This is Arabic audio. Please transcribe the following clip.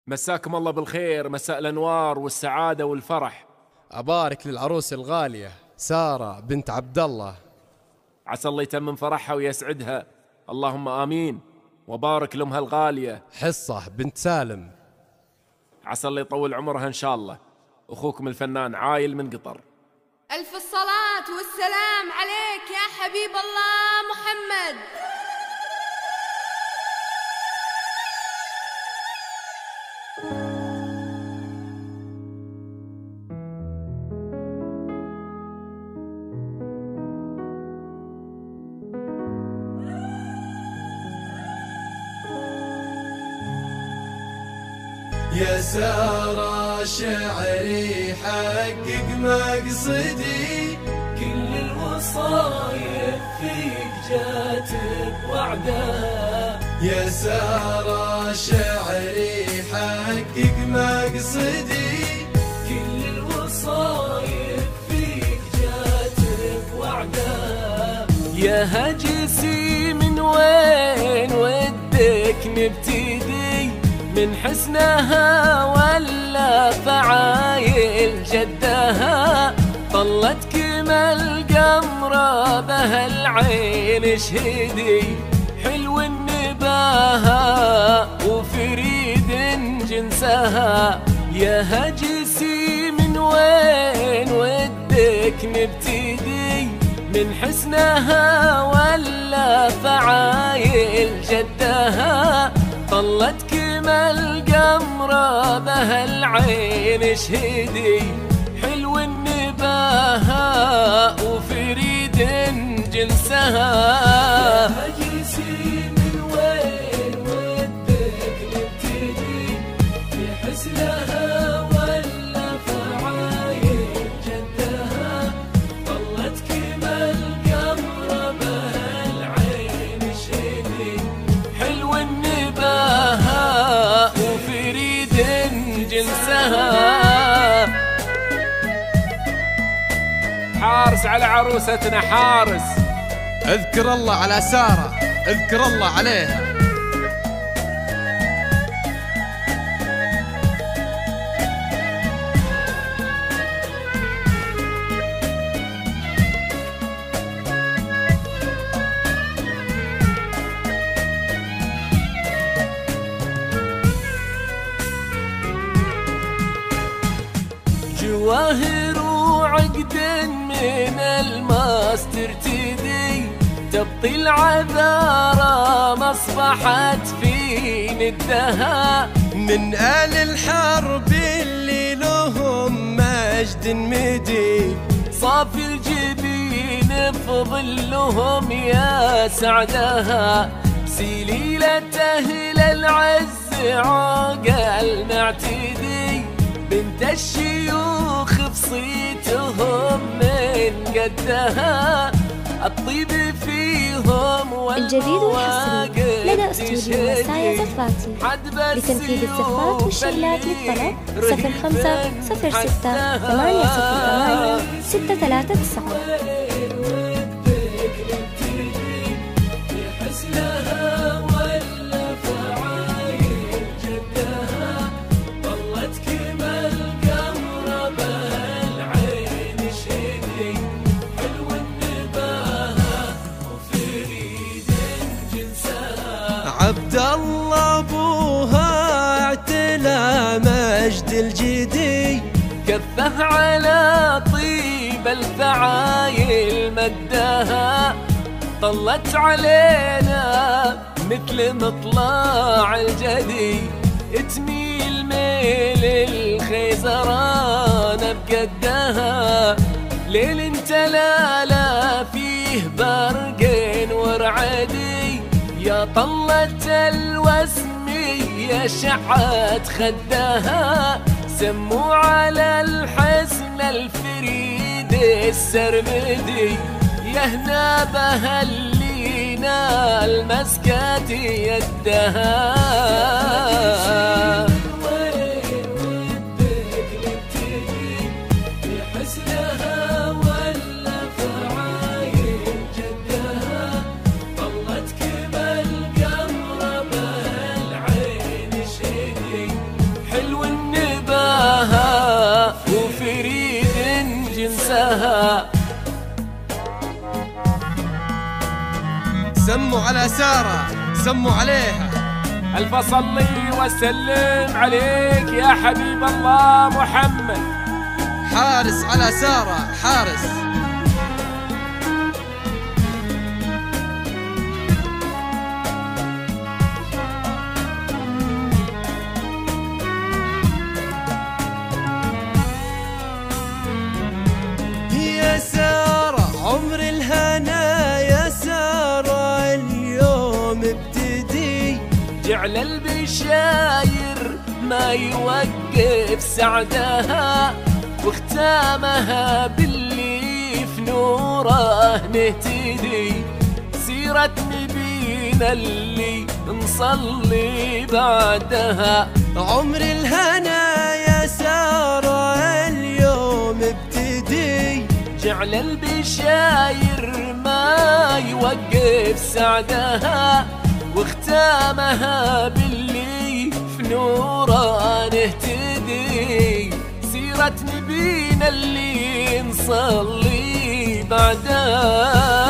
مساكم الله بالخير، مساء الأنوار والسعادة والفرح. أبارك للعروس الغالية سارة بنت عبد الله، عسى الله يتمم فرحها ويسعدها، اللهم آمين. وبارك لأمها الغالية حصة بنت سالم، عسى الله يطول عمرها إن شاء الله. أخوكم الفنان عايل من قطر. ألف الصلاة والسلام عليك يا حبيب الله محمد. يا سارة شعري حقق مقصدي، كل الوصايا فيك جات بوعدها. يا سارة شعري حقق مقصدي، كل الوصايا فيك جات بوعدها. يا هجسي من وين ودك نبتدي، من حسنها ولا فعايل جدها؟ طلتك ما القمرة بها العين شهدي، حلو النباها وفريد جنسها. يا هجسي من وين ودك نبتدي، من حسنها ولا فعايل جدها؟ طلتك ما القمرة بها العين شهدي، حلو النباها وفريد جنسها. يا هجسي من وين ودك نبتدي، في حسنها ولا فعايل جدها؟ طلتك ما القمرة بها العين شهدي، حلو النباها وفريد جنسها. حارس على عروستنا حارس. اذكر الله على سارة، اذكر الله عليها. جواهر وعقد من الماس ترتدي، تبطي العذارى ما اصبحت في ندها. من آل الحرب اللي لهم مجد مدي، صافي الجبين بظلهم يا سعدها. سليلة أهل العز عقل معتدي، بنت الشيوخ بصيتهم من قدها. الطيب فيهم الجديد والحصري لدى استوديو مسايا زفاتي. لتنفيذ الزفات والشغلات للطلب 0506-808-639. عبد الله ابوها اعتلى مجد الجدي، كفه على طيب الفعايل مدها. طلت علينا مثل مطلع الجدي، تميل ميل الخيزران بقدها. ليل انت لا فيه برق ورعدي، يا طلت الوسمية شعت خدها. سموا على الحسن الفريد السرمدي، يهنا بها اللي نال مسكات يدها. نفسها. سموا على سارة، سموا عليها. ألف صلي وسلم عليك يا حبيب الله محمد. حارس على سارة، حارس. يا سارة عمر الهنا، يا سارة اليوم ابتدي. جعل البشاير ما يوقف سعدها، واختامها باللي في نوره نهتدي. سيرة نبينا اللي نصلي بعدها. عمر الهنا يا سارة اليوم ابتدي. جعل البشاير ما يوقف سعدها، واختامها باللي في نوره نهتدي. سيرة نبينا اللي نصلي بعدها.